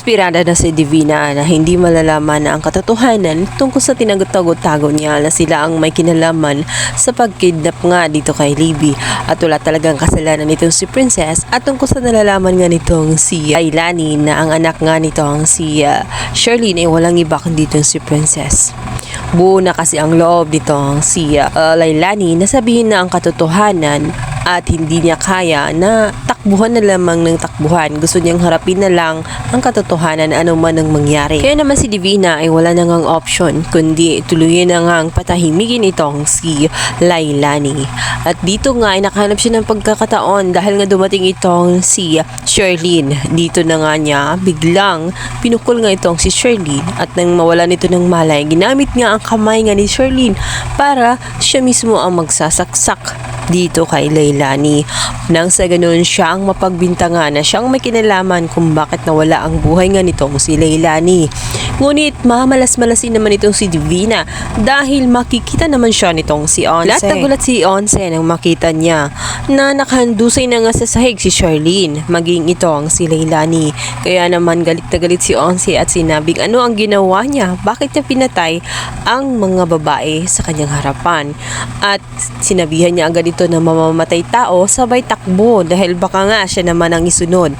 Desperada na si Divina na hindi malalaman na ang katotohanan tungkol sa tinago-tago niya na sila ang may kinalaman sa pagkidnap nga dito kay Libby at wala talagang kasalanan nitong si Princess at tungkol sa nalalaman nga nitong si Ailani na ang anak nga nitong si Charlene ay walang iba kundi itong si Princess. Buo na kasi ang loob nitong si Lailani na sabihin na ang katotohanan at hindi niya kaya na takbuhan na lamang ng takbuhan. Gusto niyang harapin na lang ang katotohanan ano man ang mangyari. Kaya naman si Divina ay wala na ngang option kundi tuluyan na ngang patahimigin itong si Lailani. At dito nga ay nakahanap siya ng pagkakataon dahil nga dumating itong si Charlene. Dito na nga niya biglang pinukol nga itong si Charlene at nang mawala nito ng malay, ginamit nga ang kamay nga ni Charlene para siya mismo ang magsasaksak dito kay Lailani. Nang sa ganun siya ang mapagbintangan na siyang may kinalaman kung bakit nawala ang buhay nga nitong si Lailani. Ngunit mamalas-malasin naman itong si Divina dahil makikita naman siya nitong si Onse. Lahat nagulat si Onse nang makita niya na nakahandusay na nga sa sahig si Charlene maging itong si Lailani. Kaya naman galit na galit si Onse at sinabing ano ang ginawa niya, bakit niya pinatay ang mga babae sa kanyang harapan. At sinabihan niya agad ito na mamamatay tao sabay takbo dahil baka nga siya naman ang isunod.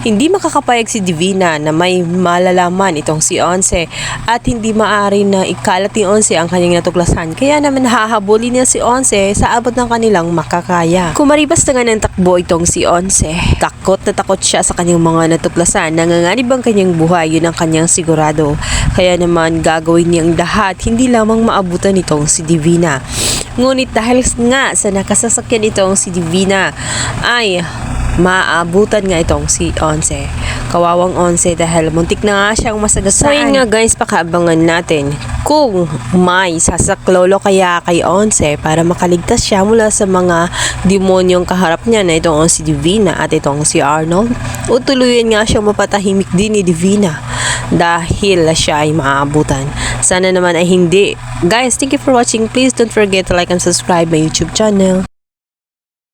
Hindi makakapayag si Divina na may malalaman itong si Onse at hindi maaari na ikalat ni Onse ang kanyang natuklasan. Kaya naman hahabulin niya si Onse sa abot ng kanilang makakaya. Kumaribas na nga ng takbo itong si Onse. Takot na takot siya sa kanyang mga natuklasan. Nanganganib ang kanyang buhay, yun ang kanyang sigurado. Kaya naman gagawin niyang lahat, hindi lamang maabutan itong si Divina. Ngunit dahil nga sa nakasasakyan itong si Divina ay maabutan nga itong si Onse. Kawawang Onse dahil muntik na nga siyang masagasaan. Ngayon nga guys, pakaabangan natin kung may sasaklolo kaya kay Onse para makaligtas siya mula sa mga demonyong kaharap niya na itong si Divina at itong si Arnold. O tuluyan nga siyang mapatahimik din ni Divina dahil siya ay maabutan. Sana naman ay hindi. Guys, thank you for watching. Please don't forget to like and subscribe my YouTube channel.